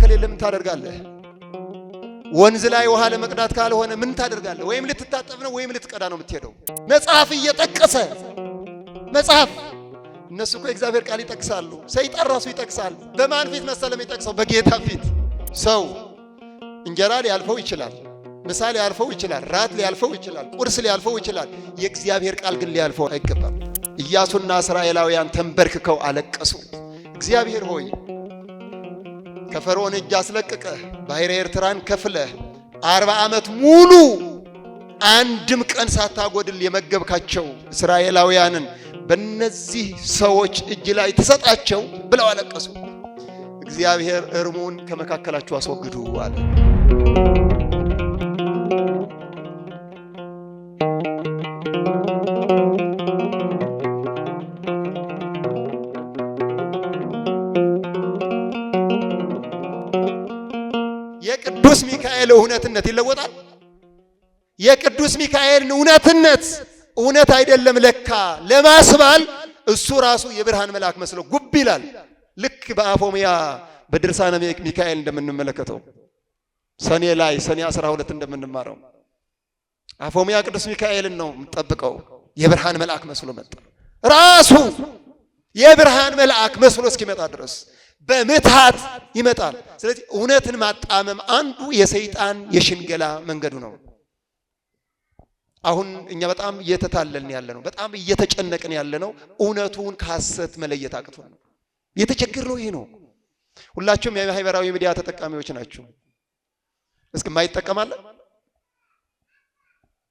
ከሌለ ምን ታደርጋለህ? ወንዝ ላይ ውሃ ለመቅዳት ካልሆነ ምን ታደርጋለህ? ወይም ልትታጠብ ነው ወይም ልትቀዳ ነው የምትሄደው። መጽሐፍ እየጠቀሰ መጽሐፍ እነሱ እኮ እግዚአብሔር ቃል ይጠቅሳሉ። ሰይጣን ራሱ ይጠቅሳል። በማን ፊት መሰለም ይጠቅሰው? በጌታ ፊት። ሰው እንጀራ ሊያልፈው ይችላል፣ ምሳ ሊያልፈው ይችላል፣ ራት ሊያልፈው ይችላል፣ ቁርስ ሊያልፈው ይችላል። የእግዚአብሔር ቃል ግን ሊያልፈው አይገባም። ኢያሱና እስራኤላውያን ተንበርክከው አለቀሱ። እግዚአብሔር ሆይ ከፈርዖን እጅ አስለቅቀህ ባሕረ ኤርትራን ከፍለህ 40 ዓመት ሙሉ አንድም ቀን ሳታጎድል የመገብካቸው እስራኤላውያንን በእነዚህ ሰዎች እጅ ላይ ተሰጣቸው ብለው አለቀሱ። እግዚአብሔር እርሙን ከመካከላችሁ አስወግዱ አለ። የቅዱስ ሚካኤል እውነትነት ይለወጣል። የቅዱስ ሚካኤል እውነትነት እውነት አይደለም ለካ ለማስባል እሱ ራሱ የብርሃን መልአክ መስሎ ጉብ ይላል። ልክ በአፎሚያ በድርሳነ ሚካኤል እንደምንመለከተው ሰኔ 12 እንደምንማረው አፎሚያ ቅዱስ ሚካኤልን ነው የምጠብቀው። የብርሃን መልአክ መስሎ መጣ። ራሱ የብርሃን መልአክ መስሎ እስኪመጣ ድረስ በምትሃት ይመጣል። ስለዚህ እውነትን ማጣመም አንዱ የሰይጣን የሽንገላ መንገዱ ነው። አሁን እኛ በጣም እየተታለልን ያለ ነው። በጣም እየተጨነቅን ያለ ነው። እውነቱን ከሐሰት መለየት አቅቶን ነው የተቸገርነው። ይሄ ነው። ሁላችሁም የማህበራዊ ሚዲያ ተጠቃሚዎች ናችሁ። እስኪ ማይጠቀማለ?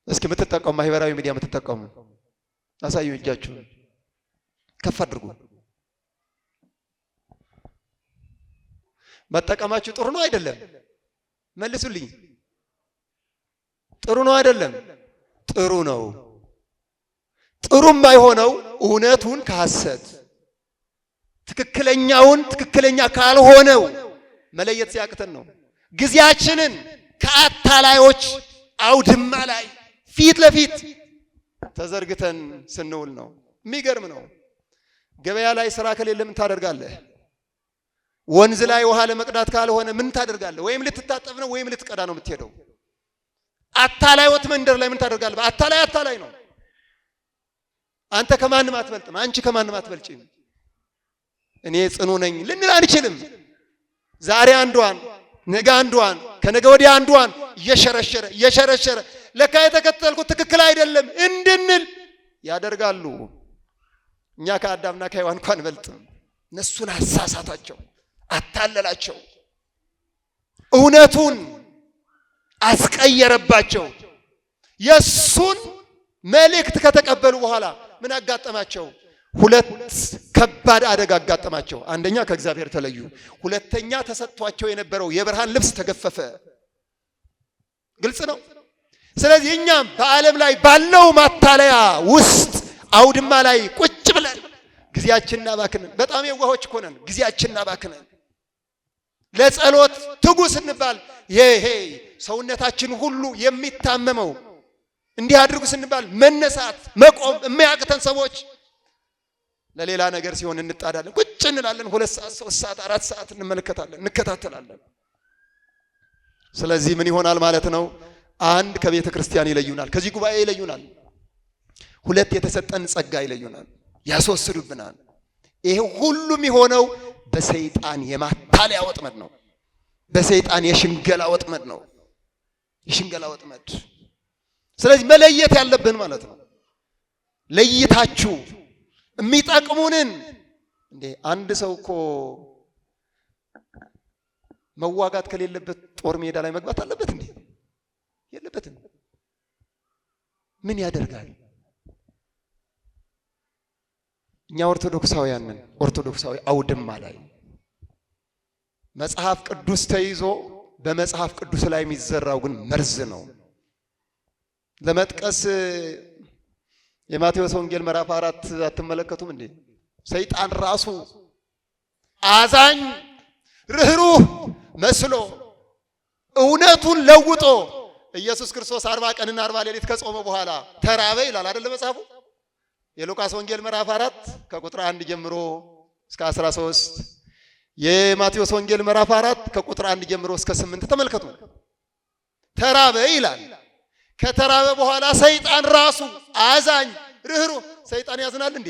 እስኪ የምትጠቀሙ ማህበራዊ ሚዲያ የምትጠቀሙ አሳዩ። እጃችሁን ከፍ አድርጉ። መጠቀማችሁ ጥሩ ነው አይደለም? መልሱልኝ። ጥሩ ነው አይደለም? ጥሩ ነው። ጥሩም ባይሆነው እውነቱን ከሐሰት ትክክለኛውን ትክክለኛ ካልሆነው መለየት ሲያቅተን ነው። ጊዜያችንን ከአታላዮች አውድማ ላይ ፊት ለፊት ተዘርግተን ስንውል ነው። የሚገርም ነው። ገበያ ላይ ስራ ከሌለ ምን ታደርጋለህ? ወንዝ ላይ ውሃ ለመቅዳት ካልሆነ ምን ታደርጋለህ? ወይም ልትታጠብ ነው ወይም ልትቀዳ ነው የምትሄደው። አታላይወት መንደር ላይ ምን ታደርጋለህ? አታላይ ነው። አንተ ከማንም አትበልጥም፣ አንቺ ከማንም አትበልጭም። እኔ ጽኑ ነኝ ልንል አንችልም። ዛሬ አንዷን ነገ አንዷን ከነገ ወዲያ አንዷን እየሸረሸረ ለካ የተከተልኩት ትክክል አይደለም እንድንል ያደርጋሉ። እኛ ከአዳምና ከሔዋን እንኳን አንበልጥም። እነሱን አሳሳታቸው፣ አታለላቸው፣ እውነቱን አስቀየረባቸው። የሱን መልእክት ከተቀበሉ በኋላ ምን አጋጠማቸው? ሁለት ከባድ አደጋ አጋጠማቸው። አንደኛ ከእግዚአብሔር ተለዩ። ሁለተኛ ተሰጥቷቸው የነበረው የብርሃን ልብስ ተገፈፈ። ግልጽ ነው። ስለዚህ እኛም በዓለም ላይ ባለው ማታለያ ውስጥ አውድማ ላይ ቁጭ ብለን ጊዜያችንን አባክነን፣ በጣም የዋሆች እኮ ነን። ጊዜያችንን አባክነን ለጸሎት ትጉ ስንባል ይሄ ሰውነታችን ሁሉ የሚታመመው እንዲህ አድርጉ ስንባል መነሳት መቆም የሚያቅተን ሰዎች ለሌላ ነገር ሲሆን እንጣዳለን፣ ቁጭ እንላለን። 2 ሰዓት 3 ሰዓት 4 ሰዓት እንመለከታለን፣ እንከታተላለን። ስለዚህ ምን ይሆናል ማለት ነው? አንድ ከቤተ ክርስቲያን ይለዩናል፣ ከዚህ ጉባኤ ይለዩናል። 2 የተሰጠን ጸጋ ይለዩናል፣ ያስወስዱብናል። ይሄ ሁሉም የሆነው በሰይጣን የማታለያ ወጥመድ ነው። በሰይጣን የሽንገላ ወጥመድ ነው። የሽንገላ ወጥመድ። ስለዚህ መለየት ያለብን ማለት ነው። ለይታችሁ የሚጠቅሙንን እንዴ አንድ ሰው እኮ መዋጋት ከሌለበት ጦር ሜዳ ላይ መግባት አለበት እንዴ? የለበትም። ምን ያደርጋል? እኛ ኦርቶዶክሳውያንን ኦርቶዶክሳዊ አውድማ ላይ መጽሐፍ ቅዱስ ተይዞ በመጽሐፍ ቅዱስ ላይ የሚዘራው ግን መርዝ ነው። ለመጥቀስ የማቴዎስ ወንጌል ምዕራፍ 4 አትመለከቱም እንዴ? ሰይጣን ራሱ አዛኝ ርህሩህ መስሎ እውነቱን ለውጦ ኢየሱስ ክርስቶስ 40 ቀንና 40 ሌሊት ከጾመ በኋላ ተራበ ይላል አይደል መጽሐፉ? የሉቃስ ወንጌል ምዕራፍ 4 ከቁጥር 1 ጀምሮ እስከ 13 የማቴዎስ ወንጌል ምዕራፍ 4 ከቁጥር 1 ጀምሮ እስከ 8 ተመልከቱ። ተራበ ይላል። ከተራበ በኋላ ሰይጣን ራሱ አዛኝ ርህሩህ፣ ሰይጣን ያዝናል እንዴ?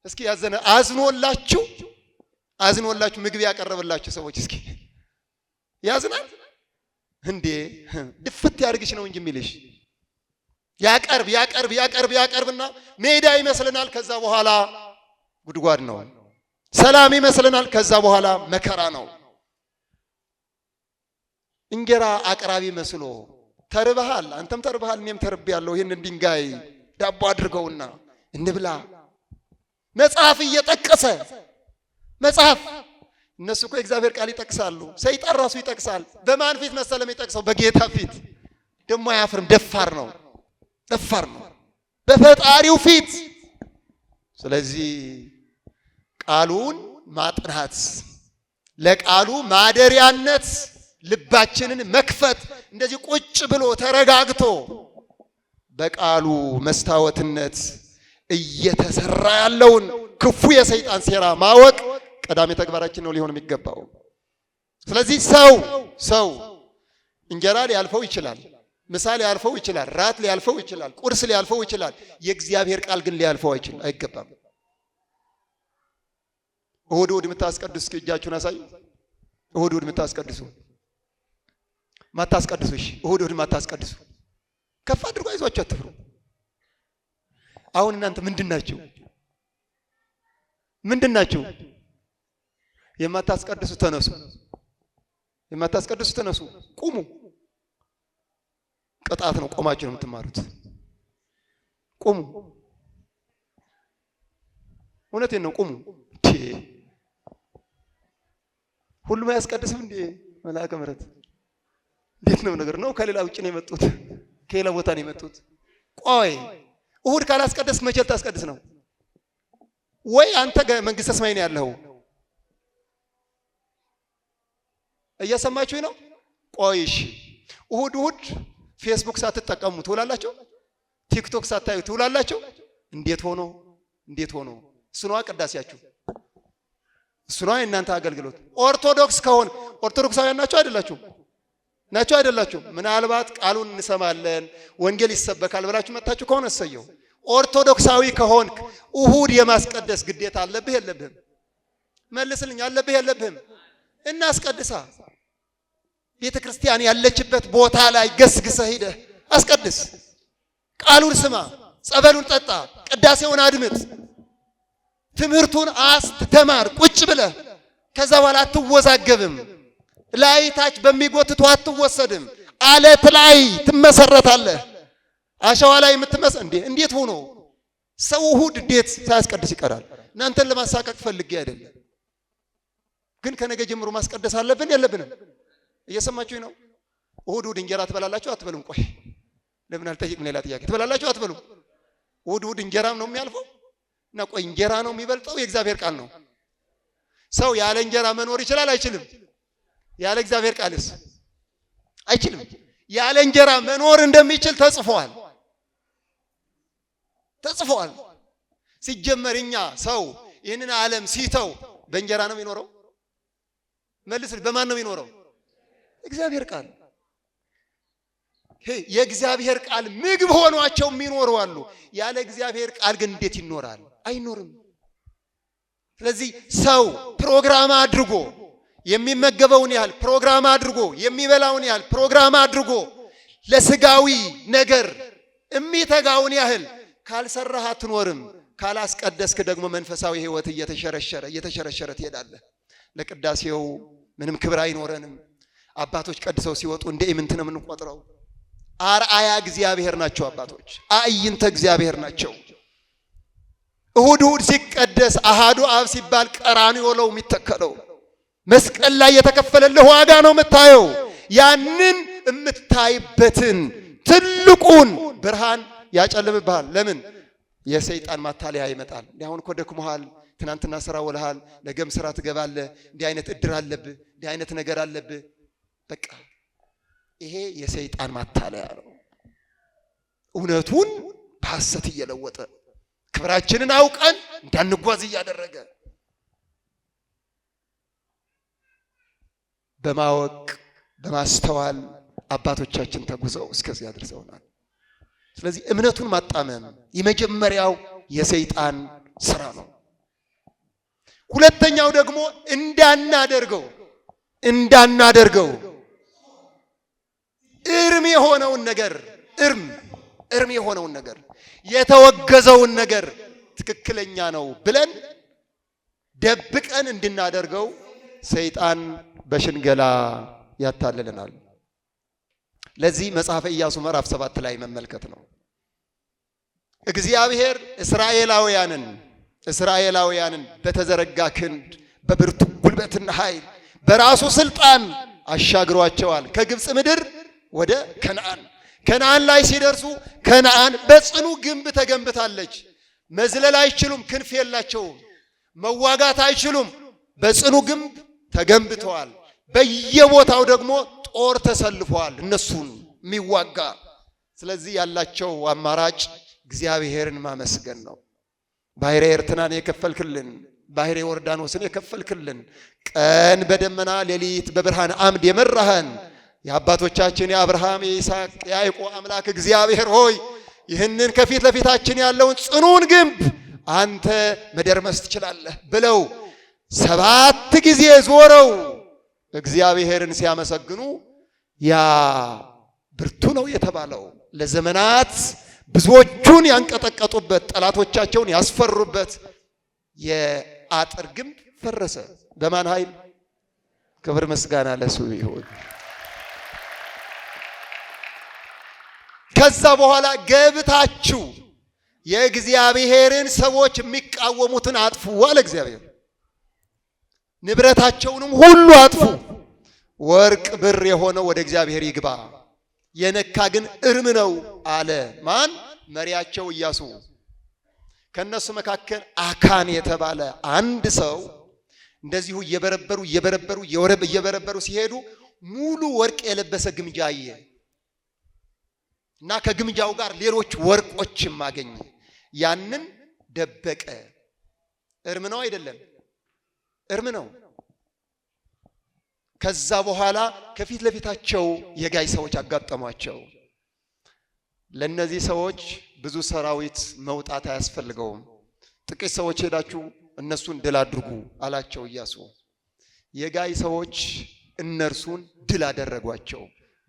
እስኪ ያዘነ አዝኖላችሁ ምግብ ያቀረበላችሁ ሰዎች እስኪ ያዝናል እንዴ? ድፍት ያርግሽ ነው እንጂ የሚልሽ ያቀርብና ሜዳ ይመስልናል። ከዛ በኋላ ጉድጓድ ነው። ሰላም ይመስልናል። ከዛ በኋላ መከራ ነው። እንጀራ አቅራቢ መስሎ ተርበሃል፣ አንተም ተርበሃል፣ እኔም ተርቤያለሁ፣ ይህንን ድንጋይ ዳቦ አድርገውና እንብላ። መጽሐፍ እየጠቀሰ መጽሐፍ እነሱ እኮ የእግዚአብሔር ቃል ይጠቅሳሉ። ሰይጣን ራሱ ይጠቅሳል። በማን ፊት መሰለም ይጠቅሰው? በጌታ ፊት። ደግሞ አያፍርም። ደፋር ነው በፈጣሪው ፊት። ስለዚህ ቃሉን ማጥናት፣ ለቃሉ ማደሪያነት ልባችንን መክፈት፣ እንደዚህ ቁጭ ብሎ ተረጋግቶ በቃሉ መስታወትነት እየተሰራ ያለውን ክፉ የሰይጣን ሴራ ማወቅ ቀዳሚ ተግባራችን ነው ሊሆን የሚገባው። ስለዚህ ሰው እንጀራ ሊያልፈው ይችላል፣ ምሳ ሊያልፈው ይችላል፣ ራት ሊያልፈው ይችላል፣ ቁርስ ሊያልፈው ይችላል። የእግዚአብሔር ቃል ግን ሊያልፈው አይገባም። እሁድ የምታስቀድሱ እጃችሁን አሳዩ። እሁድ የምታስቀድሱ ማታስቀድሱ፣ እሺ እሁድ ማታስቀድሱ ከፍ አድርጎ አይዟችሁ፣ አትፍሩ። አሁን እናንተ ምንድናችሁ? የማታስቀድሱ ተነሱ፣ ቁሙ። ቅጣት ነው። ቆማችሁ ነው የምትማሩት። ቁሙ። እውነቴን ነው። ቁሙ። ሁሉም አያስቀድስም እንዴ? መልአከ ምሕረት እንዴት ነው ነገር ነው? ከሌላ ውጭ ነው የመጡት፣ ከሌላ ቦታ ነው የመጡት። ቆይ እሁድ ካላስቀደስ መቼ ልታስቀድስ ነው? ወይ አንተ መንግስተ ሰማይ ነው ያለው? እየሰማችሁ ነው? ቆይሽ እሁድ ፌስቡክ ሳትጠቀሙ ትውላላችሁ? ቲክቶክ ሳታዩ ትውላላችሁ? እንዴት ሆኖ እሱ ነው ቅዳሴያችሁ፣ እሱ ነው የእናንተ አገልግሎት። ኦርቶዶክስ ከሆነ ኦርቶዶክሳውያን ናችሁ አይደላችሁ? ምናልባት ቃሉን እንሰማለን ወንጌል ይሰበካል ብላችሁ መጣችሁ ከሆነ እሰየው። ኦርቶዶክሳዊ ከሆንክ እሁድ የማስቀደስ ግዴታ አለብህ የለብህም? መልስልኝ። አለብህ የለብህም? እናስቀድሳ። ቤተ ክርስቲያን ያለችበት ቦታ ላይ ገስግሰህ ሂደህ አስቀድስ። ቃሉን ስማ፣ ጸበሉን ጠጣ፣ ቅዳሴውን አድምጥ፣ ትምህርቱን አስተማር ቁጭ ብለህ። ከዛ በኋላ አትወዛገብም። ላይ ታች በሚጎትቱ አትወሰድም። አለት ላይ ትመሰረታለህ። አሸዋ ላይ እንዴት ሆኖ ሰው እሁድ እንዴት ሳያስቀድስ ይቀራል? እናንተን ለማሳቀቅ ፈልጌ አይደለም፣ ግን ከነገ ጀምሮ ማስቀደስ አለብን የለብንም? እየሰማችሁኝ ነው? እሁድ እንጀራ ትበላላችሁ አትበሉም? ቆይ ለምን አልጠይቅም? ሌላ ጥያቄ። ትበላላችሁ አትበሉም? እሁድ እንጀራም ነው የሚያልፈው እና ቆይ እንጀራ ነው የሚበልጠው? የእግዚአብሔር ቃል ነው። ሰው ያለ እንጀራ መኖር ይችላል አይችልም? ያለ እግዚአብሔር ቃልስ አይችልም። ያለ እንጀራ መኖር እንደሚችል ተጽፏል። ሲጀመር እኛ ሰው ይህንን ዓለም ሲተው በእንጀራ ነው የሚኖረው? መልስ። በማን ነው የሚኖረው? እግዚአብሔር ቃል። የእግዚአብሔር ቃል ምግብ ሆኗቸው የሚኖሩ አሉ። ያለ እግዚአብሔር ቃል ግን እንዴት ይኖራል? አይኖርም። ስለዚህ ሰው ፕሮግራም አድርጎ የሚመገበውን ያህል ፕሮግራም አድርጎ የሚበላውን ያህል ፕሮግራም አድርጎ ለስጋዊ ነገር የሚተጋውን ያህል ካልሰራህ አትኖርም። ካላስቀደስክ ደግሞ መንፈሳዊ ሕይወት እየተሸረሸረ ትሄዳለህ። ለቅዳሴው ምንም ክብር አይኖረንም። አባቶች ቀድሰው ሲወጡ እንደ ኢምንት ነው የምንቆጥረው። አርአያ እግዚአብሔር ናቸው አባቶች፣ አዕይንተ እግዚአብሔር ናቸው። እሁድ ሲቀደስ አሃዱ አብ ሲባል ቀራንዮ ነው የሚተከለው። መስቀል ላይ የተከፈለልህ ዋጋ ነው የምታየው። ያንን የምታይበትን ትልቁን ብርሃን ያጨልምብሃል። ለምን? የሰይጣን ማታለያ ይመጣል። እንዲህ አሁን እኮ ደክሞሃል፣ ትናንትና ስራ ውለሃል፣ ነገም ስራ ትገባለህ፣ እንዲህ አይነት እድር አለብህ፣ እንዲህ አይነት ነገር አለብህ። በቃ ይሄ የሰይጣን ማታለያ ነው። እውነቱን በሐሰት እየለወጠ ክብራችንን አውቀን እንዳንጓዝ እያደረገ በማወቅ በማስተዋል አባቶቻችን ተጉዘው እስከዚህ አድርሰውናል። ስለዚህ እምነቱን ማጣመም የመጀመሪያው የሰይጣን ስራ ነው። ሁለተኛው ደግሞ እንዳናደርገው እርም የሆነውን ነገር የተወገዘውን ነገር ትክክለኛ ነው ብለን ደብቀን እንድናደርገው ሰይጣን በሽንገላ ያታልለናል። ለዚህ መጽሐፈ ኢያሱ ምዕራፍ 7 ላይ መመልከት ነው። እግዚአብሔር እስራኤላውያንን በተዘረጋ ክንድ በብርቱ ጉልበትና ኃይል በራሱ ስልጣን አሻግሯቸዋል ከግብፅ ምድር ወደ ከነዓን ላይ ሲደርሱ ከነዓን በጽኑ ግንብ ተገንብታለች። መዝለል አይችሉም፣ ክንፍ የላቸውም፣ መዋጋት አይችሉም። በጽኑ ግንብ ተገንብተዋል። በየቦታው ደግሞ ጦር ተሰልፈዋል እነሱን የሚዋጋ። ስለዚህ ያላቸው አማራጭ እግዚአብሔርን ማመስገን ነው። ባሕረ ኤርትራን የከፈልክልን፣ ባሕረ ዮርዳኖስን የከፈልክልን፣ ቀን በደመና ሌሊት በብርሃን አምድ የመራህን የአባቶቻችን የአብርሃም የይስሐቅ የያዕቆብ አምላክ እግዚአብሔር ሆይ ይህንን ከፊት ለፊታችን ያለውን ጽኑን ግንብ አንተ መደርመስ ትችላለህ ብለው 7 ጊዜ ዞረው እግዚአብሔርን ሲያመሰግኑ ያ ብርቱ ነው የተባለው ለዘመናት ብዙዎቹን ያንቀጠቀጡበት ጠላቶቻቸውን ያስፈሩበት የአጥር ግንብ ፈረሰ። በማን ኃይል? ክብር ምስጋና ለሱ ይሁን። ከዛ በኋላ ገብታችሁ የእግዚአብሔርን ሰዎች የሚቃወሙትን አጥፉ አለ እግዚአብሔር። ንብረታቸውንም ሁሉ አጥፉ፣ ወርቅ ብር የሆነው ወደ እግዚአብሔር ይግባ፣ የነካ ግን እርም ነው አለ። ማን? መሪያቸው ኢያሱ። ከነሱ መካከል አካን የተባለ አንድ ሰው እንደዚሁ እየበረበሩ ሲሄዱ ሙሉ ወርቅ የለበሰ ግምጃ አየ እና ከግምጃው ጋር ሌሎች ወርቆችም አገኘ። ያንን ደበቀ። እርም ነው አይደለም? እርም ነው። ከዛ በኋላ ከፊት ለፊታቸው የጋይ ሰዎች አጋጠሟቸው። ለነዚህ ሰዎች ብዙ ሰራዊት መውጣት አያስፈልገውም፣ ጥቂት ሰዎች ሄዳችሁ እነሱን ድል አድርጉ አላቸው ኢያሱ። የጋይ ሰዎች እነርሱን ድል አደረጓቸው።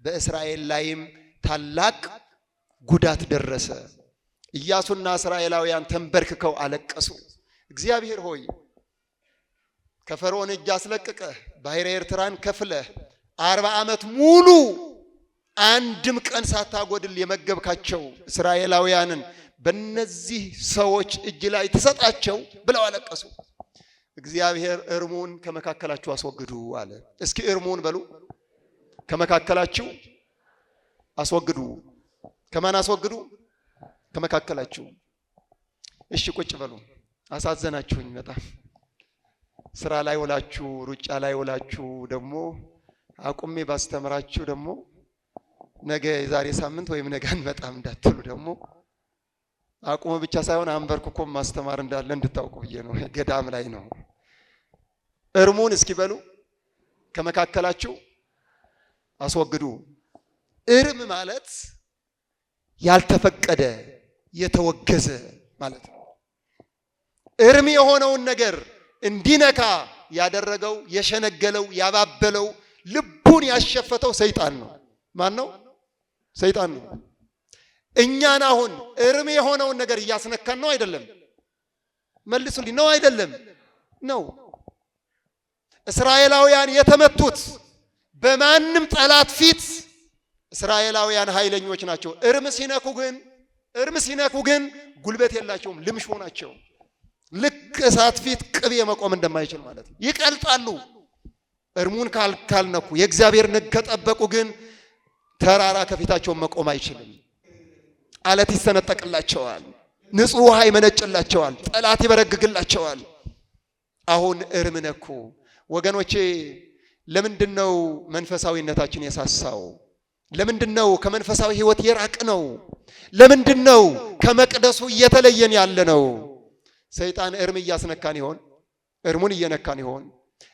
በእስራኤል ላይም ታላቅ ጉዳት ደረሰ። ኢያሱና እስራኤላውያን ተንበርክከው አለቀሱ። እግዚአብሔር ሆይ ከፈርዖን እጅ አስለቅቀህ ባሕረ ኤርትራን ከፍለህ 40 ዓመት ሙሉ አንድም ቀን ሳታጎድል የመገብካቸው እስራኤላውያንን በእነዚህ ሰዎች እጅ ላይ ተሰጣቸው ብለው አለቀሱ። እግዚአብሔር እርሙን ከመካከላችሁ አስወግዱ አለ። እስኪ እርሙን በሉ። ከመካከላችሁ አስወግዱ። ከማን አስወግዱ? ከመካከላችሁ። እሺ ቁጭ በሉ። አሳዘናችሁኝ በጣም። ስራ ላይ ውላችሁ ሩጫ ላይ ውላችሁ ደግሞ አቁሜ ባስተምራችሁ ደግሞ ነገ የዛሬ ሳምንት ወይም ነገ አንመጣም እንዳትሉ ደግሞ አቁሙ ብቻ ሳይሆን አንበርክኮም ማስተማር እንዳለ እንድታውቁ ብዬ ነው። ገዳም ላይ ነው። እርሙን እስኪ በሉ ከመካከላችሁ አስወግዱ። እርም ማለት ያልተፈቀደ የተወገዘ ማለት ነው። እርም የሆነውን ነገር እንዲነካ ያደረገው የሸነገለው ያባበለው ልቡን ያሸፈተው ሰይጣን ነው። ማን ነው? ሰይጣን ነው። እኛን አሁን እርም የሆነውን ነገር እያስነካን ነው አይደለም? መልሱልኝ። ነው አይደለም? ነው። እስራኤላውያን የተመቱት በማንም ጠላት ፊት እስራኤላውያን ኃይለኞች ናቸው። እርም ሲነኩ ግን ጉልበት የላቸውም፣ ልምሾ ናቸው። ልክ እሳት ፊት ቅቤ መቆም እንደማይችል ማለት ነው። ይቀልጣሉ። እርሙን ካልነኩ የእግዚአብሔር ሕግ ከጠበቁ ግን ተራራ ከፊታቸው መቆም አይችልም። አለት ይሰነጠቅላቸዋል፣ ንጹህ ውሃ ይመነጭላቸዋል፣ ጠላት ይበረግግላቸዋል። አሁን እርም ነኩ። ወገኖቼ ለምንድነው መንፈሳዊነታችን የሳሳው? ለምንድነው ከመንፈሳዊ ሕይወት የራቅ ነው? ለምንድነው ከመቅደሱ እየተለየን ያለ ነው? ሰይጣን እርም እያስነካን ይሆን? እርሙን እየነካን ይሆን?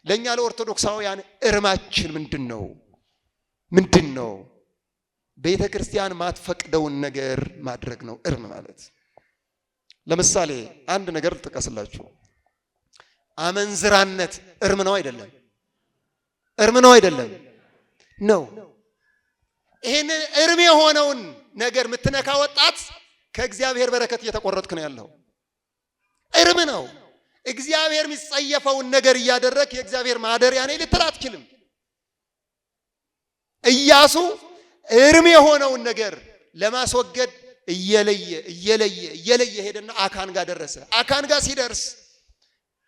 ለኛ ለኦርቶዶክሳውያን እርማችን ምንድነው? ቤተ ክርስቲያን ማትፈቅደውን ነገር ማድረግ ነው እርም ማለት። ለምሳሌ አንድ ነገር ልጥቀስላችሁ። አመንዝራነት እርም ነው አይደለም? እርም ነው አይደለም? ነው። ይሄን እርም የሆነውን ነገር የምትነካ ወጣት ከእግዚአብሔር በረከት እየተቆረጥክ ነው ያለው። እርም ነው። እግዚአብሔር የሚጸየፈውን ነገር እያደረክ የእግዚአብሔር ማደሪያ ነኝ ልትል አትችልም። ኢያሱ እርም የሆነውን ነገር ለማስወገድ እየለየ ሄደና አካን ጋር ደረሰ። አካን ጋር ሲደርስ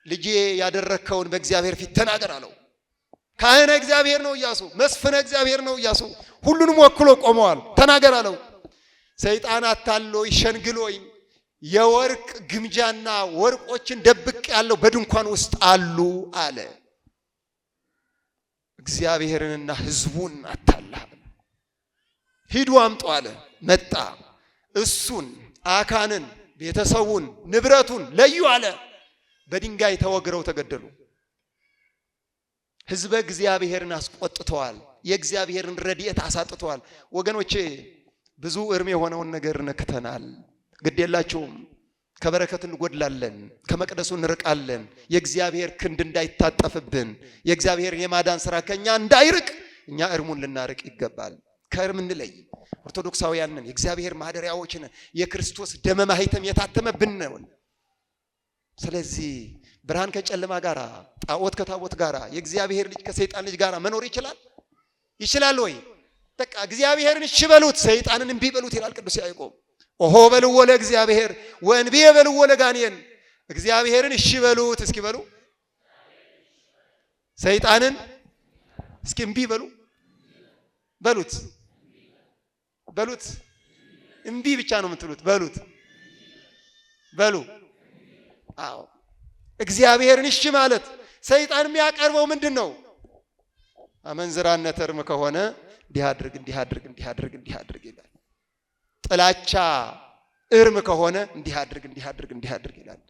ልጄ ያደረከውን በእግዚአብሔር ፊት ተናገር አለው። ካህነ እግዚአብሔር ነው ኢያሱ፣ መስፍነ እግዚአብሔር ነው ኢያሱ፣ ሁሉንም ወክሎ ቆመዋል። ተናገር አለው። ሰይጣን አታሎኝ ሸንግሎኝ የወርቅ ግምጃና ወርቆችን ደብቅ ያለው በድንኳን ውስጥ አሉ አለ። እግዚአብሔርንና ሕዝቡን አታላህ። ሂዱ አምጡ አለ። መጣ። እሱን አካንን፣ ቤተሰቡን፣ ንብረቱን ለዩ አለ። በድንጋይ ተወግረው ተገደሉ። ሕዝበ እግዚአብሔርን አስቆጥተዋል። የእግዚአብሔርን ረድኤት አሳጥተዋል። ወገኖቼ ብዙ እርም የሆነውን ነገር ነክተናል። ግድ የላችሁም። ከበረከት እንጎድላለን፣ ከመቅደሱ እንርቃለን። የእግዚአብሔር ክንድ እንዳይታጠፍብን፣ የእግዚአብሔር የማዳን ሥራ ከኛ እንዳይርቅ እኛ እርሙን ልናርቅ ይገባል። ከእርም እንለይ። ኦርቶዶክሳውያንን የእግዚአብሔር ማደሪያዎች ነን። የክርስቶስ ደመ ማኅተም የታተመብን ነው። ስለዚህ ብርሃን ከጨለማ ጋራ፣ ጣዖት ከታቦት ጋራ፣ የእግዚአብሔር ልጅ ከሰይጣን ልጅ ጋራ መኖር ይችላል? ይችላል ወይ? በቃ እግዚአብሔርን እሺ በሉት፣ ሰይጣንን እምቢ በሉት ይላል ቅዱስ ያዕቆብ። ኦሆ በልዎ ለእግዚአብሔር ወእንቢ በልዎ ለጋኔን። እግዚአብሔርን እሺ በሉት፣ እስኪ በሉ። ሰይጣንን እስኪ እምቢ በሉት። እምቢ ብቻ ነው የምትሉት። በሉ። አዎ እግዚአብሔርን እሺ ማለት። ሰይጣን የሚያቀርበው ምንድን ነው? አመንዝራነት እርም ከሆነ እንዲህ አድርግ ይላል። ጥላቻ እርም ከሆነ እንዲህ አድርግ ይላል።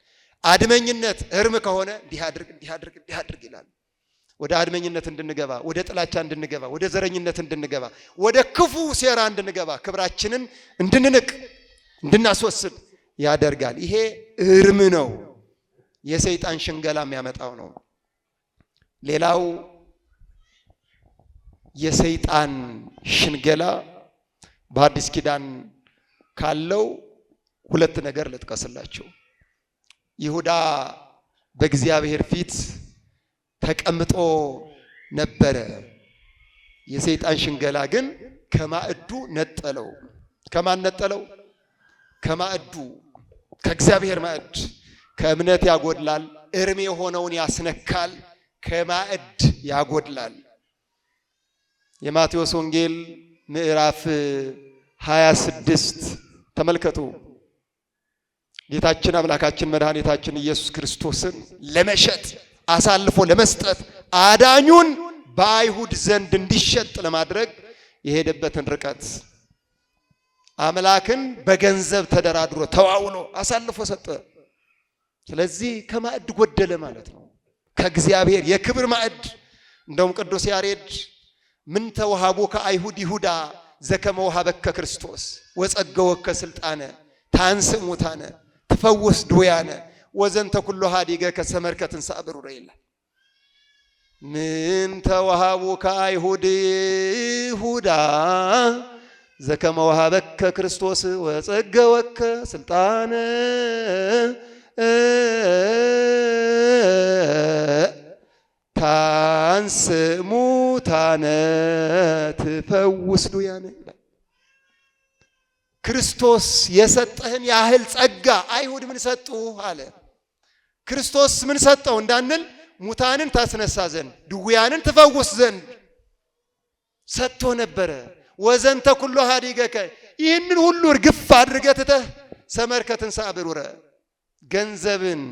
አድመኝነት እርም ከሆነ እንዲህ አድርግ ይላል። ወደ አድመኝነት እንድንገባ፣ ወደ ጥላቻ እንድንገባ፣ ወደ ዘረኝነት እንድንገባ፣ ወደ ክፉ ሴራ እንድንገባ፣ ክብራችንን እንድንንቅ እንድናስወስድ ያደርጋል። ይሄ እርም ነው። የሰይጣን ሽንገላ የሚያመጣው ነው። ሌላው የሰይጣን ሽንገላ በአዲስ ኪዳን ካለው ሁለት ነገር ልጥቀስላቸው። ይሁዳ በእግዚአብሔር ፊት ተቀምጦ ነበረ። የሰይጣን ሽንገላ ግን ከማዕዱ ነጠለው። ከማን ነጠለው? ከማዕዱ፣ ከእግዚአብሔር ማዕድ። ከእምነት ያጎድላል፣ እርም የሆነውን ያስነካል፣ ከማዕድ ያጎድላል። የማቴዎስ ወንጌል ምዕራፍ 26 ተመልከቱ። ጌታችን አምላካችን መድኃኒታችን ኢየሱስ ክርስቶስን ለመሸጥ አሳልፎ ለመስጠት አዳኙን በአይሁድ ዘንድ እንዲሸጥ ለማድረግ የሄደበትን ርቀት አምላክን በገንዘብ ተደራድሮ ተዋውሎ አሳልፎ ሰጠ። ስለዚህ ከማዕድ ጎደለ ማለት ነው። ከእግዚአብሔር የክብር ማዕድ። እንደውም ቅዱስ ያሬድ ምን ተወሃቦ ከአይሁድ ይሁዳ ዘከመ ወሀበከ ክርስቶስ ወጸገወከ ስልጣነ ታንስእ ሙታነ ትፈውስ ድውያነ ወዘንተ ኩሎ ሀዲገ ከሰመርከ ትንሣኤ ብሩረ ይላል። ምን ተወሃቦ ከአይሁድ ይሁዳ ዘከመ ወሀበከ ክርስቶስ ወጸገወከ ስልጣነ ታንስእ ሙታነ ትፈውስ ድውያነ ይላል። ክርስቶስ የሰጠህን ያህል ጸጋ አይሁድ ምን ሰጡ አለ። ክርስቶስ ምን ሰጠው እንዳንል ሙታንን ታስነሳ ዘንድ ድውያንን ትፈውስ ዘንድ ሰጥቶ ነበረ። ወዘንተ ኩሎ ሀዲገከ ይህንን ሁሉ እርግፍ አድርገህ ትተህ ሰመርከ ትንሣኤ ብሩረ ገንዘብን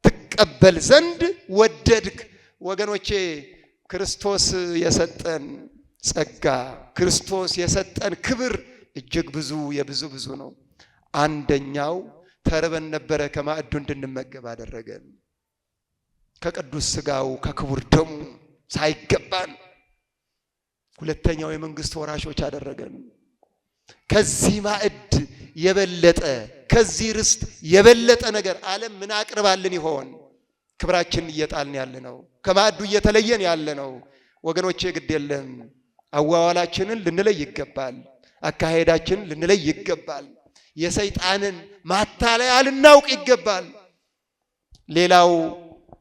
ትቀበል ዘንድ ወደድክ። ወገኖቼ ክርስቶስ የሰጠን ጸጋ፣ ክርስቶስ የሰጠን ክብር እጅግ ብዙ ነው። አንደኛው ተርበን ነበረ፣ ከማዕዱ እንድንመገብ አደረገን። ከቅዱስ ሥጋው ከክቡር ደሙ ሳይገባን ሁለተኛው የመንግስት ወራሾች አደረገን። ከዚህ ማዕድ የበለጠ ከዚህ ርስት የበለጠ ነገር ዓለም ምን አቅርባልን ይሆን? ክብራችንን እየጣልን ያለነው፣ ከማዕዱ እየተለየን ያለነው። ወገኖቼ ግድ የለም አዋዋላችንን ልንለይ ይገባል። አካሄዳችንን ልንለይ ይገባል። የሰይጣንን ማታለያ ልናውቅ ይገባል። ሌላው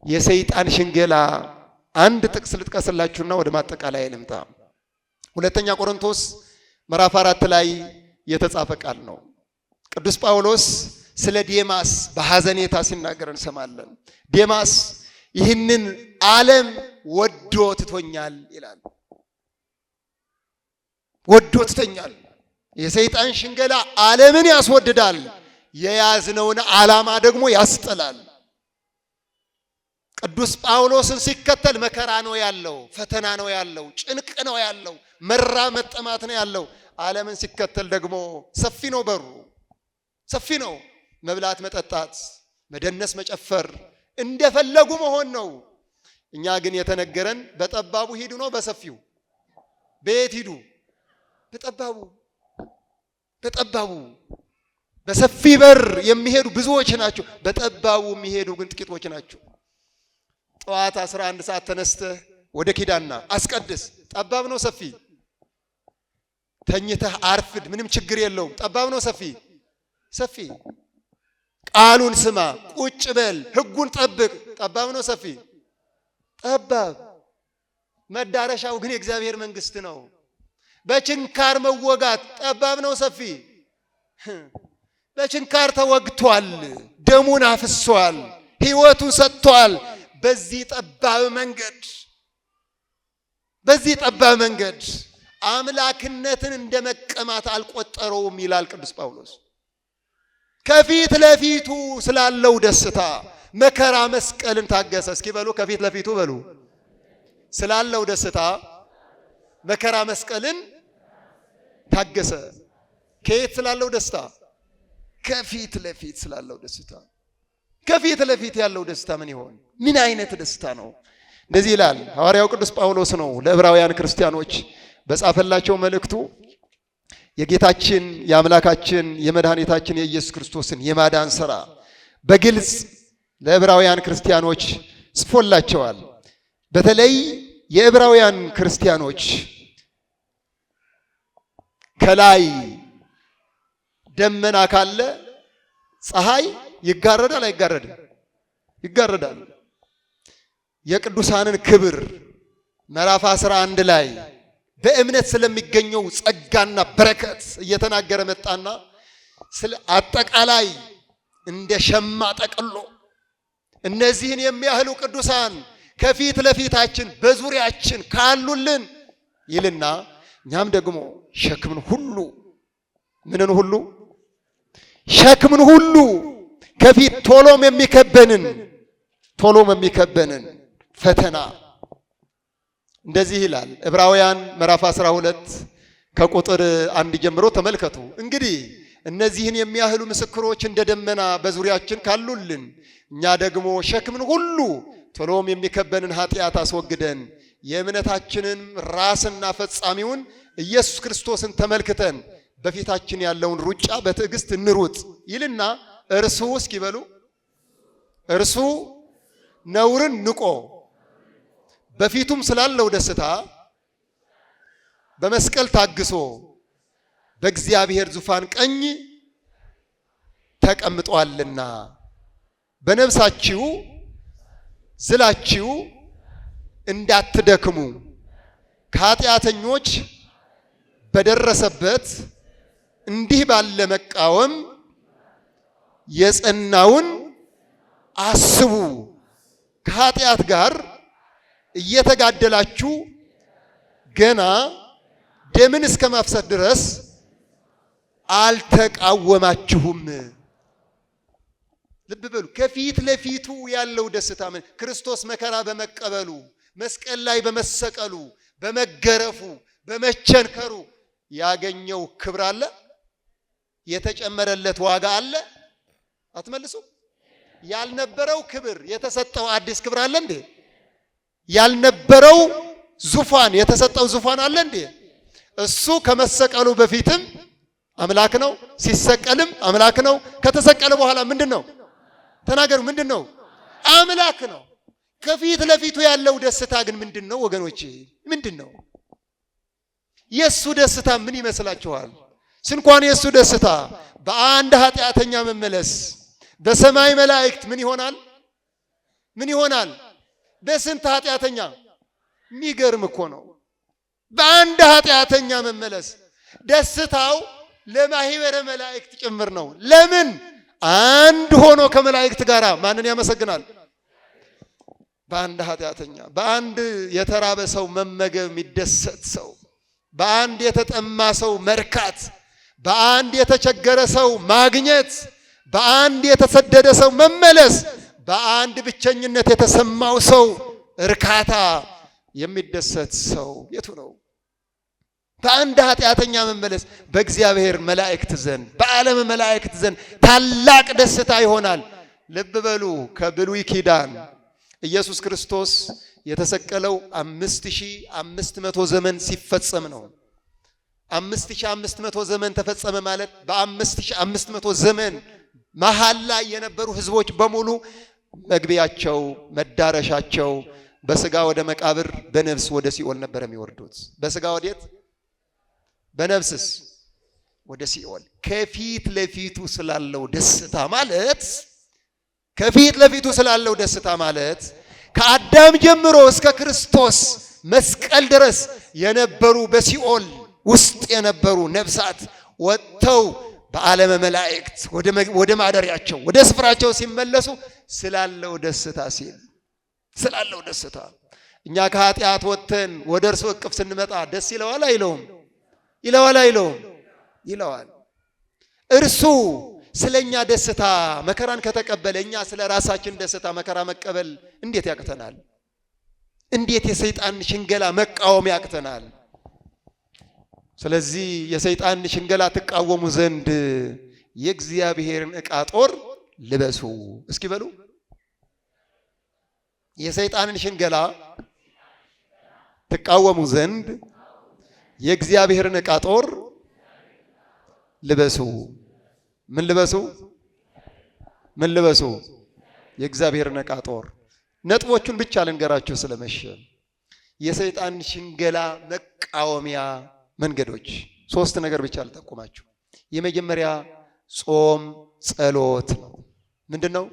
የሰይጣን ሽንገላ አንድ ጥቅስ ልጥቀስላችሁና ወደ ማጠቃለያ ልምጣ። ሁለተኛ ቆሮንቶስ ምዕራፍ 4 ላይ የተጻፈ ቃል ነው። ቅዱስ ጳውሎስ ስለ ዴማስ በሐዘኔታ ሲናገር እንሰማለን። ዴማስ ይህንን ዓለም ወዶ ትቶኛል ይላል። ወዶ ትቶኛል። የሰይጣን ሽንገላ ዓለምን ያስወድዳል፣ የያዝነውን ዓላማ ደግሞ ያስጥላል። ቅዱስ ጳውሎስን ሲከተል መከራ ነው ያለው፣ ፈተና ነው ያለው፣ ጭንቅ ነው ያለው፣ መራ መጠማት ነው ያለው። ዓለምን ሲከተል ደግሞ ሰፊ ነው፣ በሩ ሰፊ ነው። መብላት፣ መጠጣት፣ መደነስ፣ መጨፈር፣ እንደፈለጉ መሆን ነው። እኛ ግን የተነገረን በጠባቡ ሂዱ ነው። በሰፊው ቤት ሂዱ። በጠባቡ በሰፊ በር የሚሄዱ ብዙዎች ናቸው። በጠባቡ የሚሄዱ ግን ጥቂቶች ናቸው። ጠዋት 11 ሰዓት ተነስተህ ወደ ኪዳና አስቀድስ። ጠባብ ነው ሰፊ። ተኝተህ አርፍድ፣ ምንም ችግር የለውም። ጠባብ ነው ሰፊ። ቃሉን ስማ፣ ቁጭ በል፣ ሕጉን ጠብቅ። ጠባብ ነው ሰፊ። ጠባብ መዳረሻው ግን የእግዚአብሔር መንግስት ነው። በችንካር መወጋት ጠባብ ነው ሰፊ። በችንካር ተወግቷል፣ ደሙን አፍሷል፣ ሕይወቱን ሰጥቷል። በዚህ ጠባብ መንገድ አምላክነትን እንደ መቀማት አልቆጠረውም ይላል ቅዱስ ጳውሎስ። ከፊት ለፊቱ ስላለው ደስታ መከራ መስቀልን ታገሰ። እስኪ በሉ ከፊት ለፊቱ በሉ። ስላለው ደስታ መከራ መስቀልን ታገሰ። ከየት ስላለው ደስታ? ከፊት ለፊት ስላለው ደስታ። ከፊት ለፊት ያለው ደስታ ምን ይሆን? ምን አይነት ደስታ ነው? እንደዚህ ይላል ሐዋርያው ቅዱስ ጳውሎስ ነው ለዕብራውያን ክርስቲያኖች በጻፈላቸው መልእክቱ የጌታችን የአምላካችን የመድኃኒታችን የኢየሱስ ክርስቶስን የማዳን ሥራ በግልጽ ለዕብራውያን ክርስቲያኖች ጽፎላቸዋል። በተለይ የዕብራውያን ክርስቲያኖች ከላይ ደመና ካለ ፀሐይ ይጋረዳል አይጋረድም? ይጋረዳል። የቅዱሳንን ክብር ምዕራፍ 11 ላይ በእምነት ስለሚገኘው ጸጋና በረከት እየተናገረ መጣና ስለ አጠቃላይ እንደ ሸማ ጠቅሎ እነዚህን የሚያህሉ ቅዱሳን ከፊት ለፊታችን በዙሪያችን ካሉልን ይልና እኛም ደግሞ ሸክምን ሁሉ ሸክምን ሁሉ ከፊት ቶሎም የሚከበንን ፈተና እንደዚህ ይላል። ዕብራውያን ምዕራፍ 12 ከቁጥር 1 ጀምሮ ተመልከቱ። እንግዲህ እነዚህን የሚያህሉ ምስክሮች እንደ ደመና በዙሪያችን ካሉልን እኛ ደግሞ ሸክምን ሁሉ ቶሎም የሚከበንን ኃጢአት አስወግደን የእምነታችንን ራስና ፈጻሚውን ኢየሱስ ክርስቶስን ተመልክተን በፊታችን ያለውን ሩጫ በትዕግስት እንሩጥ ይልና እርሱ እስኪበሉ እርሱ ነውርን ንቆ በፊቱም ስላለው ደስታ በመስቀል ታግሶ በእግዚአብሔር ዙፋን ቀኝ ተቀምጧልና በነፍሳችሁ ዝላችሁ እንዳትደክሙ ከኃጢአተኞች በደረሰበት እንዲህ ባለ መቃወም የጸናውን አስቡ። ከኃጢአት ጋር እየተጋደላችሁ ገና ደምን እስከ ማፍሰስ ድረስ አልተቃወማችሁም። ልብ በሉ። ከፊት ለፊቱ ያለው ደስታ ምን? ክርስቶስ መከራ በመቀበሉ መስቀል ላይ በመሰቀሉ በመገረፉ በመቸንከሩ ያገኘው ክብር አለ። የተጨመረለት ዋጋ አለ። አትመልሱ። ያልነበረው ክብር የተሰጠው አዲስ ክብር አለ እንዴ? ያልነበረው ዙፋን የተሰጠው ዙፋን አለ እንዴ? እሱ ከመሰቀሉ በፊትም አምላክ ነው፣ ሲሰቀልም አምላክ ነው። ከተሰቀለ በኋላ ምንድነው? ተናገሩ። ምንድነው? አምላክ ነው። ከፊት ለፊቱ ያለው ደስታ ግን ምንድነው ወገኖቼ? ምንድነው? የሱ ደስታ ምን ይመስላችኋል? ስንኳን የሱ ደስታ በአንድ ኃጢአተኛ መመለስ በሰማይ መላእክት ምን ይሆናል? ምን ይሆናል? በስንት ኃጢአተኛ? የሚገርም እኮ ነው። በአንድ ኃጢአተኛ መመለስ ደስታው ለማህበረ መላእክት ጭምር ነው። ለምን? አንድ ሆኖ ከመላእክት ጋር ማንን ያመሰግናል? በአንድ ኃጢአተኛ፣ በአንድ የተራበ ሰው መመገብ የሚደሰት ሰው፣ በአንድ የተጠማ ሰው መርካት፣ በአንድ የተቸገረ ሰው ማግኘት፣ በአንድ የተሰደደ ሰው መመለስ፣ በአንድ ብቸኝነት የተሰማው ሰው እርካታ የሚደሰት ሰው የቱ ነው? በአንድ ኃጢአተኛ መመለስ በእግዚአብሔር መላእክት ዘንድ በዓለም መላእክት ዘንድ ታላቅ ደስታ ይሆናል። ልብ በሉ፣ ከብሉይ ኪዳን ኢየሱስ ክርስቶስ የተሰቀለው 5500 ዘመን ሲፈጸም ነው። 5500 ዘመን ተፈጸመ ማለት በ5500 ዘመን መሃል ላይ የነበሩ ህዝቦች በሙሉ መግቢያቸው መዳረሻቸው በስጋ ወደ መቃብር በነፍስ ወደ ሲኦል ነበር የሚወርዱት። በስጋ ወዴት? በነፍስስ ወደ ሲኦል። ከፊት ለፊቱ ስላለው ደስታ ማለት ከፊት ለፊቱ ስላለው ደስታ ማለት ከአዳም ጀምሮ እስከ ክርስቶስ መስቀል ድረስ የነበሩ በሲኦል ውስጥ የነበሩ ነፍሳት ወጥተው በዓለመ መላእክት ወደ ማደሪያቸው ወደ ስፍራቸው ሲመለሱ ስላለው ደስታ ሲል ስላለው ደስታ እኛ ከኃጢአት ወጥተን ወደ እርሱ እቅፍ ስንመጣ ደስ ይለዋል አይለውም? ይለዋል አይለውም? ይለዋል። እርሱ ስለኛ ደስታ መከራን ከተቀበለ እኛ ስለ ራሳችን ደስታ መከራ መቀበል እንዴት ያቅተናል? እንዴት የሰይጣን ሽንገላ መቃወም ያቅተናል? ስለዚህ የሰይጣን ሽንገላ ትቃወሙ ዘንድ የእግዚአብሔርን ዕቃ ጦር ልበሱ። እስኪ በሉ፣ የሰይጣንን ሽንገላ ትቃወሙ ዘንድ የእግዚአብሔርን ዕቃ ጦር ልበሱ። ምን ልበሱ? ምን ልበሱ? የእግዚአብሔርን ዕቃ ጦር። ነጥቦቹን ብቻ ልንገራችሁ ስለመሸ። የሰይጣን ሽንገላ መቃወሚያ መንገዶች 3 ነገር ብቻ ልጠቁማችሁ። የመጀመሪያ ጾም ጸሎት ነው። ምንድነው?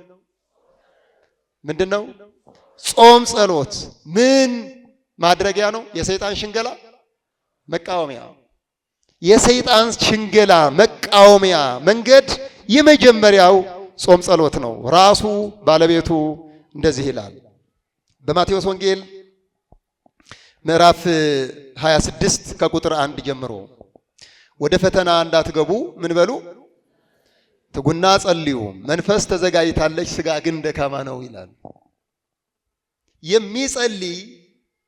ምንድነው? ጾም ጸሎት ምን ማድረጊያ ነው? የሰይጣን ሽንገላ መቃወሚያ። የሰይጣን ሽንገላ መቃወሚያ መንገድ የመጀመሪያው ጾም ጸሎት ነው። ራሱ ባለቤቱ እንደዚህ ይላል በማቴዎስ ወንጌል ምዕራፍ 26 ከቁጥር 1 ጀምሮ ወደ ፈተና እንዳትገቡ ምን በሉ? ትጉና ጸልዩ፣ መንፈስ ተዘጋጅታለች፣ ስጋ ግን ደካማ ነው ይላል። የሚጸልይ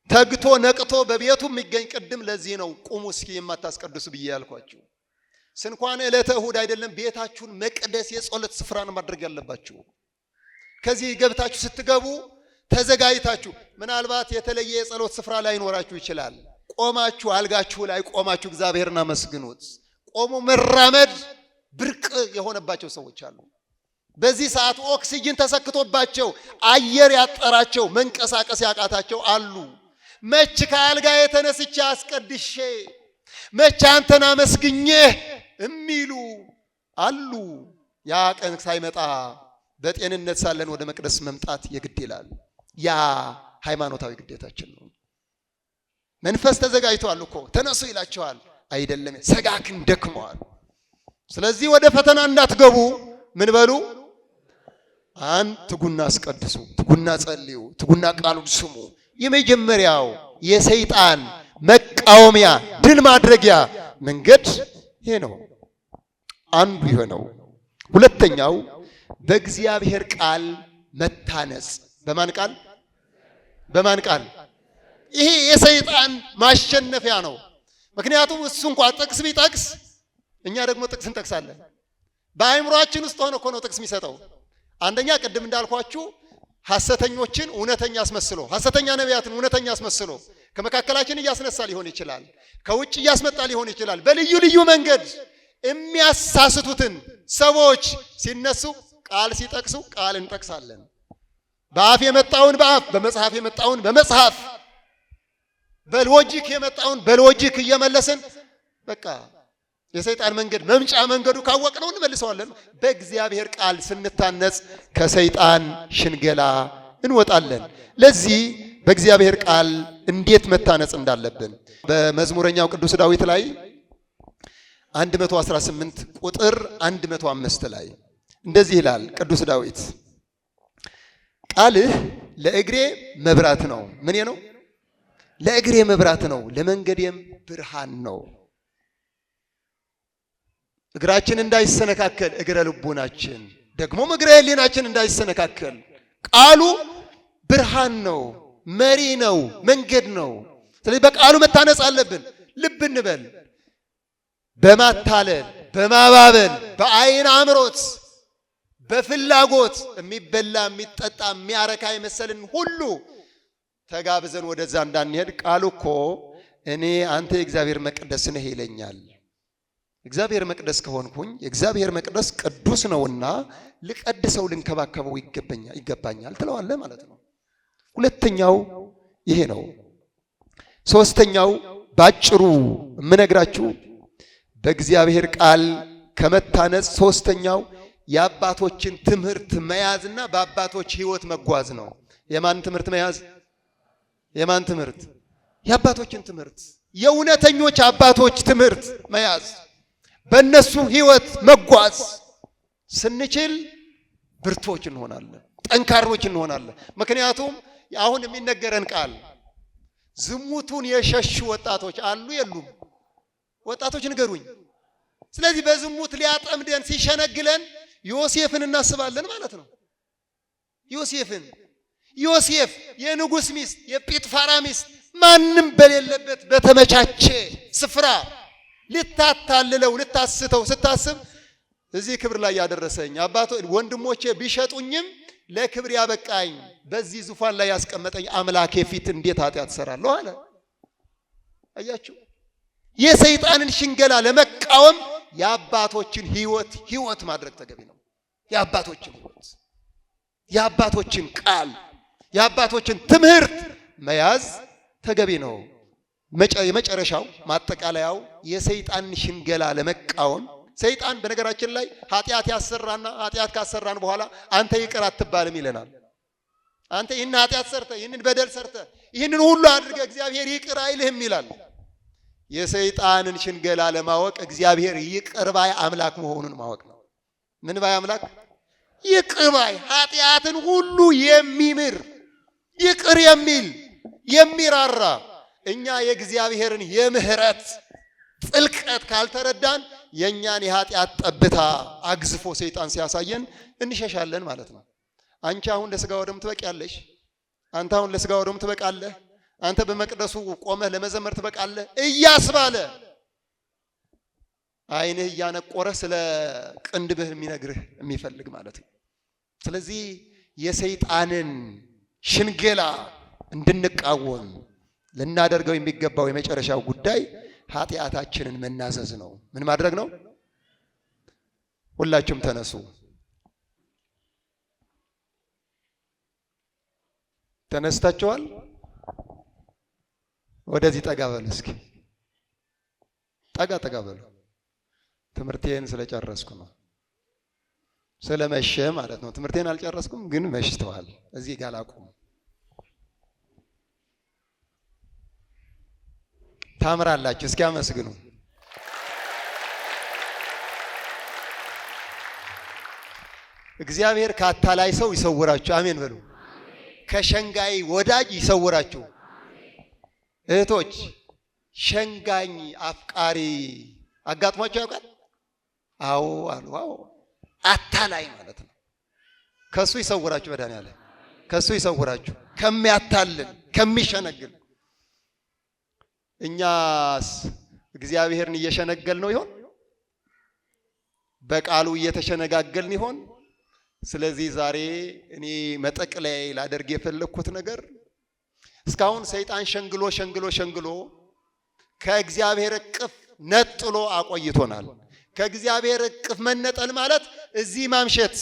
ተግቶ ነቅቶ በቤቱ የሚገኝ ቅድም ለዚህ ነው ቁሙ እስኪ የማታስቀድሱ ብዬ ያልኳችሁ። ስንኳን ዕለተ እሁድ አይደለም ቤታችሁን መቅደስ የጸሎት ስፍራን ማድረግ ያለባችሁ። ከዚህ ገብታችሁ ስትገቡ ተዘጋጅታችሁ፣ ምናልባት የተለየ የጸሎት ስፍራ ላይ ይኖራችሁ ይችላል። ቆማችሁ አልጋችሁ ላይ ቆማችሁ እግዚአብሔርን አመስግኑት። ቆሞ መራመድ ብርቅ የሆነባቸው ሰዎች አሉ። በዚህ ሰዓት ኦክሲጅን ተሰክቶባቸው አየር ያጠራቸው መንቀሳቀስ ያቃታቸው አሉ። መች ከአልጋ የተነስቼ አስቀድሼ መች አንተን አመስግኜ የሚሉ አሉ። ያ ቀን ሳይመጣ በጤንነት ሳለን ወደ መቅደስ መምጣት የግድ ይላል። ያ ሃይማኖታዊ ግዴታችን ነው። መንፈስ ተዘጋጅቷል እኮ ተነሱ ይላቸዋል። አይደለም ሰጋክን ደክመዋል። ስለዚህ ወደ ፈተና እንዳትገቡ ምን በሉ? ትጉና አስቀድሱ፣ ትጉና ጸልዩ፣ ትጉና ቃሉን ስሙ። የመጀመሪያው የሰይጣን መቃወሚያ ድል ማድረጊያ መንገድ ይሄ ነው። አንዱ ይሄ ነው። ሁለተኛው በእግዚአብሔር ቃል መታነጽ። በማን ቃል? በማን ቃል? ይሄ የሰይጣን ማሸነፊያ ነው። ምክንያቱም እሱ እንኳን ጥቅስ ቢጠቅስ እኛ ደግሞ ጥቅስ እንጠቅሳለን። በአእምሮአችን ውስጥ ሆኖ እኮ ነው ጥቅስ የሚሰጠው። አንደኛ ቅድም እንዳልኳችሁ ሐሰተኞችን እውነተኛ አስመስሎ ሐሰተኛ ነቢያትን እውነተኛ አስመስሎ ከመካከላችን እያስነሳ ሊሆን ይችላል፣ ከውጭ እያስመጣ ሊሆን ይችላል። በልዩ ልዩ መንገድ የሚያሳስቱትን ሰዎች ሲነሱ ቃል ሲጠቅሱ ቃል እንጠቅሳለን። በአፍ የመጣውን በአፍ በመጽሐፍ የመጣውን በመጽሐፍ በሎጂክ የመጣውን በሎጂክ እየመለስን በቃ የሰይጣን መንገድ መምጫ መንገዱ ካወቅነው እንመልሰዋለን። በእግዚአብሔር ቃል ስንታነጽ ከሰይጣን ሽንገላ እንወጣለን። ለዚህ በእግዚአብሔር ቃል እንዴት መታነጽ እንዳለብን በመዝሙረኛው ቅዱስ ዳዊት ላይ 118 ቁጥር 105 ላይ እንደዚህ ይላል ቅዱስ ዳዊት፣ ቃልህ ለእግሬ መብራት ነው። ምን ነው? ለእግሬ መብራት ነው፣ ለመንገዴም ብርሃን ነው። እግራችን እንዳይሰነካከል እግረ ልቡናችን ደግሞም እግረ ሕሊናችን እንዳይሰነካከል ቃሉ ብርሃን ነው፣ መሪ ነው፣ መንገድ ነው። ስለዚህ በቃሉ መታነጽ አለብን። ልብ እንበል። በማታለል በማባበል በአይን አምሮት በፍላጎት የሚበላ የሚጠጣ የሚያረካ የመሰልን ሁሉ ተጋብዘን ወደዛ እንዳንሄድ ቃሉ እኮ እኔ አንተ የእግዚአብሔር መቅደስ ነህ ይለኛል። እግዚአብሔር መቅደስ ከሆንኩኝ የእግዚአብሔር መቅደስ ቅዱስ ነውና ልቀድሰው ልንከባከበው ይገባኛል ትለዋለህ ማለት ነው። ሁለተኛው ይሄ ነው። ሶስተኛው ባጭሩ የምነግራችሁ በእግዚአብሔር ቃል ከመታነጽ ሶስተኛው የአባቶችን ትምህርት መያዝና በአባቶች ሕይወት መጓዝ ነው። የማን ትምህርት መያዝ? የማን ትምህርት? የአባቶችን ትምህርት፣ የእውነተኞች አባቶች ትምህርት መያዝ፣ በእነሱ ሕይወት መጓዝ ስንችል ብርቶች እንሆናለን፣ ጠንካሮች እንሆናለን። ምክንያቱም አሁን የሚነገረን ቃል ዝሙቱን የሸሹ ወጣቶች አሉ የሉም? ወጣቶች ንገሩኝ። ስለዚህ በዝሙት ሊያጠምደን ሲሸነግለን ዮሴፍን እናስባለን ማለት ነው። ዮሴፍ የንጉሥ ሚስት የጲጥፋራ ሚስት ማንም በሌለበት በተመቻቸ ስፍራ ልታታልለው ልታስተው ስታስብ እዚህ ክብር ላይ ያደረሰኝ አባቶ ወንድሞቼ ቢሸጡኝም ለክብር ያበቃኝ በዚህ ዙፋን ላይ ያስቀመጠኝ አምላኬ ፊት እንዴት ኃጢአት ሰራለሁ አለ። አያችሁ፣ የሰይጣንን ሽንገላ ለመቃወም የአባቶችን ሕይወት ማድረግ ተገቢ ነው። የአባቶችን ሕይወት፣ የአባቶችን ቃል፣ የአባቶችን ትምህርት መያዝ ተገቢ ነው። የመጨረሻው ማጠቃለያው የሰይጣንን ሽንገላ ለመቃወም ሰይጣን በነገራችን ላይ ኃጢአት ያሰራና ኃጢአት ካሰራን በኋላ አንተ ይቅር አትባልም ይለናል። አንተ ይህን ኃጢአት ሰርተ ይህንን በደል ሰርተ ይህንን ሁሉ አድርገህ እግዚአብሔር ይቅር አይልህም ይላል። የሰይጣንን ሽንገላ ለማወቅ እግዚአብሔር ይቅር ባይ አምላክ መሆኑን ማወቅ ነው። ምን ባይ አምላክ? ይቅር ባይ፣ ኃጢአትን ሁሉ የሚምር ይቅር የሚል የሚራራ። እኛ የእግዚአብሔርን የምህረት ጥልቀት ካልተረዳን የእኛን የኃጢአት ጠብታ አግዝፎ ሰይጣን ሲያሳየን እንሸሻለን ማለት ነው። አንቺ አሁን ለሥጋ ወደሙ ትበቂያለሽ። አንተ አሁን ለሥጋ ወደሙ ትበቃለህ። አንተ በመቅደሱ ቆመህ ለመዘመር ትበቃለህ እያስባለ ዓይንህ እያነቆረ ስለ ቅንድብህ የሚነግርህ የሚፈልግ ማለት ነው። ስለዚህ የሰይጣንን ሽንገላ እንድንቃወም ልናደርገው የሚገባው የመጨረሻው ጉዳይ ኃጢአታችንን መናዘዝ ነው። ምን ማድረግ ነው? ሁላችሁም ተነሱ። ተነስታችኋል? ወደዚህ ጠጋ በሉ እስኪ። ጠጋ በሉ። ትምህርቴን ስለጨረስኩ ነው። ስለመሸ ማለት ነው። ትምህርቴን አልጨረስኩም ግን መሽተዋል። እዚህ ጋር ላቁም። ታምራላችሁ። እስኪ አመስግኑ። እግዚአብሔር ከአታላይ ሰው ይሰውራችሁ። አሜን በሉ። ከሸንጋይ ወዳጅ ይሰውራችሁ። እህቶች፣ ሸንጋኝ አፍቃሪ አጋጥሟቸው ያውቃል? አዎ አሉ። አዎ፣ አታላይ ማለት ነው። ከሱ ይሰውራችሁ። መድኃኒዓለም ከሱ ይሰውራችሁ፣ ከሚያታልል ከሚሸነግል። እኛስ እግዚአብሔርን እየሸነገል ነው ይሆን? በቃሉ እየተሸነጋገልን ይሆን? ስለዚህ ዛሬ እኔ መጠቅለያ ላደርግ የፈለኩት ነገር እስካሁን ሰይጣን ሸንግሎ ከእግዚአብሔር እቅፍ ነጥሎ አቆይቶናል። ከእግዚአብሔር እቅፍ መነጠል ማለት እዚህ ማምሸት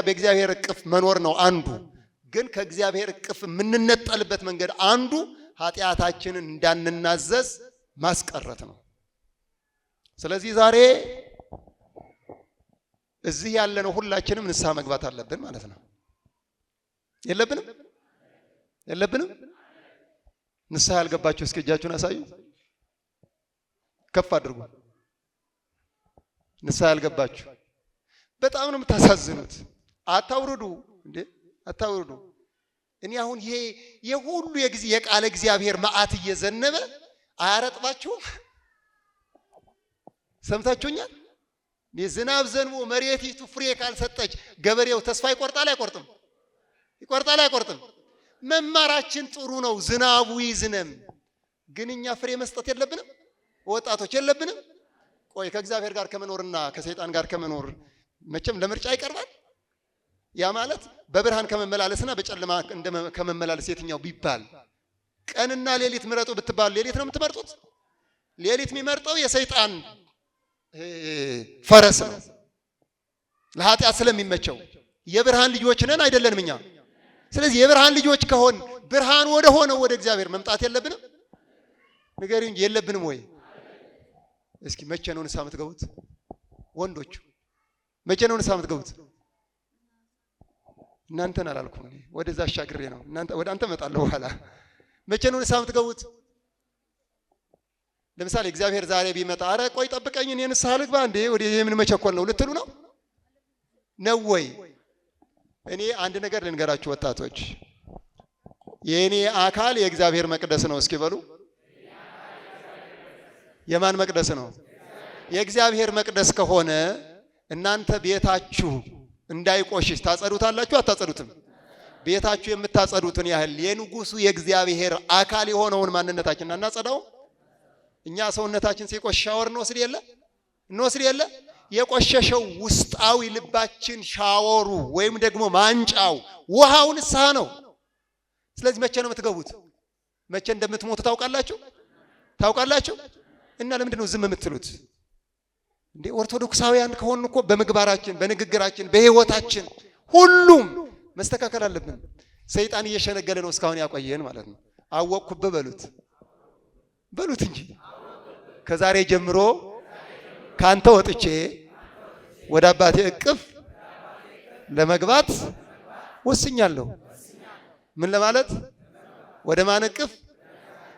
በእግዚአብሔር እቅፍ መኖር ነው አንዱ። ግን ከእግዚአብሔር እቅፍ የምንነጠልበት መንገድ አንዱ ኃጢአታችንን እንዳንናዘዝ ማስቀረት ነው። ስለዚህ ዛሬ እዚህ ያለነው ሁላችንም ንስሐ መግባት አለብን ማለት ነው። የለብንም? ንስሐ ያልገባችሁ እስኪ እጃችሁን አሳዩ፣ ከፍ አድርጉ። ንስሐ ያልገባችሁ በጣም ነው የምታሳዝኑት። አታውርዱ። እኔ አሁን ይሄ የሁሉ የቃለ እግዚአብሔር መዓት እየዘነበ አያረጥባችሁም? ሰምታችሁኛል? ዝናብ ዘንቦ መሬቲቱ ፍሬ ካልሰጠች ገበሬው ተስፋ ይቆርጣል አይቆርጥም? መማራችን ጥሩ ነው፣ ዝናቡ ይዝነም። ግን እኛ ፍሬ መስጠት የለብንም? ወጣቶች የለብንም? ቆይ ከእግዚአብሔር ጋር ከመኖርና ከሰይጣን ጋር ከመኖር መቼም ለምርጫ ይቀርባል። ያ ማለት በብርሃን ከመመላለስና በጨለማ ከመመላለስ የትኛው ቢባል? ቀንና ሌሊት ምረጡ ብትባል ሌሊት ነው የምትመርጡት? ሌሊት የሚመርጠው የሰይጣን ፈረስ ነው፣ ለኃጢአት ስለሚመቸው። የብርሃን ልጆች ነን አይደለንም እኛ? ስለዚህ የብርሃን ልጆች ከሆን ብርሃን ወደ ሆነው ወደ እግዚአብሔር መምጣት የለብንም? ንገሩኝ፣ የለብንም ወይ? እስኪ መቼ ነው ንስሐ የምትገቡት? ወንዶቹ መቼ ነው ንስሐ የምትገቡት? እናንተን አላልኩም፣ ወደዛ አሻግሬ ነው ወደ አንተ እመጣለሁ በኋላ። መቼ ነው ንስሐ የምትገቡት? ለምሳሌ እግዚአብሔር ዛሬ ቢመጣ አረ ቆይ ጠብቀኝ እኔ ንስሐ ልግባ እንዴ ወደ የምን መቸኮል ነው ልትሉ ነው ወይ? እኔ አንድ ነገር ልንገራችሁ ወጣቶች፣ የኔ አካል የእግዚአብሔር መቅደስ ነው። እስኪ በሉ፣ የማን መቅደስ ነው? የእግዚአብሔር መቅደስ ከሆነ እናንተ ቤታችሁ እንዳይቆሽሽ ታጸዱታላችሁ አታጸዱትም? ቤታችሁ የምታጸዱትን ያህል የንጉሱ የእግዚአብሔር አካል የሆነውን ማንነታችንን እናጸዳው? እኛ ሰውነታችን ሲቆሽሽ ሻወር እንወስድ የለ? የቆሸሸው ውስጣዊ ልባችን ሻወሩ ወይም ደግሞ ማንጫው ውሃው ንስሐ ነው። ስለዚህ መቼ ነው የምትገቡት? መቼ እንደምትሞቱ ታውቃላችሁ? እና ለምንድን ነው ዝም የምትሉት እንዴ? ኦርቶዶክሳውያን ከሆን እኮ በምግባራችን፣ በንግግራችን፣ በህይወታችን ሁሉም መስተካከል አለብን። ሰይጣን እየሸነገለ ነው እስካሁን ያቆየን ማለት ነው። አወቅኩብህ በሉት እንጂ ከዛሬ ጀምሮ ካንተ ወጥቼ ወደ አባቴ እቅፍ ለመግባት ወስኛለሁ። ምን ለማለት? ወደ ማን እቅፍ?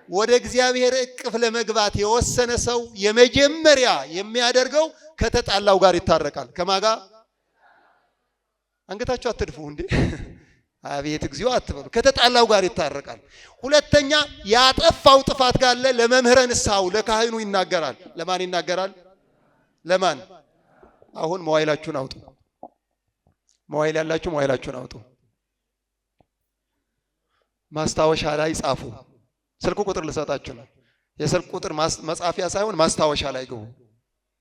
ወደ እግዚአብሔር እቅፍ ለመግባት የወሰነ ሰው የመጀመሪያ የሚያደርገው ከተጣላው ጋር ይታረቃል። ከማጋ አንገታችሁ አትድፉ እንዴ! አቤት እግዚኦ አትበሉ። ከተጣላው ጋር ይታረቃል። ሁለተኛ ያጠፋው ጥፋት ካለ ለመምህረ ንስሐው ለካህኑ ይናገራል። ለማን ይናገራል? ለማን? አሁን መዋይላችሁን አውጡ። መዋይል ያላችሁ መዋይላችሁን አውጡ። ማስታወሻ ላይ ጻፉ። ስልክ ቁጥር ልሰጣችሁ ነው። የስልክ ቁጥር መጻፊያ ሳይሆን ማስታወሻ ላይ ግቡ።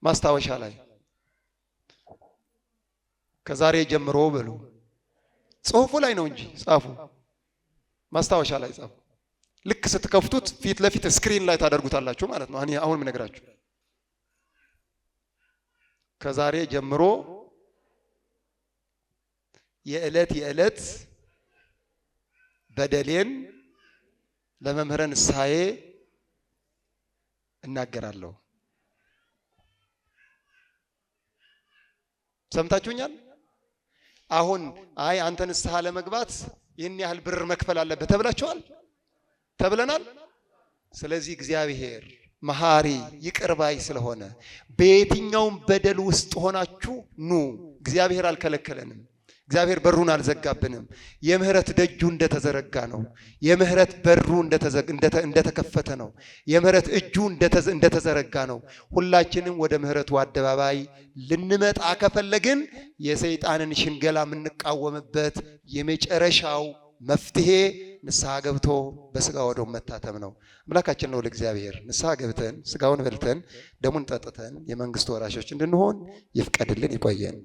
ማስታወሻ ላይ ከዛሬ ጀምሮ በሉ። ጽሁፉ ላይ ነው እንጂ ጻፉ። ማስታወሻ ላይ ጻፉ። ልክ ስትከፍቱት ፊት ለፊት ስክሪን ላይ ታደርጉታላችሁ ማለት ነው። አሁን ምን ነግራችሁ ከዛሬ ጀምሮ የዕለት በደሌን ለመምህረ ንስሐዬ እናገራለሁ። ሰምታችሁኛል? አሁን አይ አንተ ንስሐ ለመግባት ይህን ያህል ብር መክፈል አለበት ተብለናል። ስለዚህ እግዚአብሔር መሐሪ ይቅር ባይ ስለሆነ በየትኛውም በደል ውስጥ ሆናችሁ ኑ። እግዚአብሔር አልከለከለንም። እግዚአብሔር በሩን አልዘጋብንም። የምህረት ደጁ እንደተዘረጋ ነው። የምህረት በሩ እንደተከፈተ ነው። የምህረት እጁ እንደተዘረጋ ነው። ሁላችንም ወደ ምህረቱ አደባባይ ልንመጣ ከፈለግን የሰይጣንን ሽንገላ የምንቃወምበት የመጨረሻው መፍትሄ ንስሐ ገብቶ በስጋ ወደሙ መታተም ነው። አምላካችን ነው ለእግዚአብሔር ንስሐ ገብተን ስጋውን በልተን ደሙን ጠጥተን የመንግስቱ ወራሾች እንድንሆን ይፍቀድልን። ይቆየን።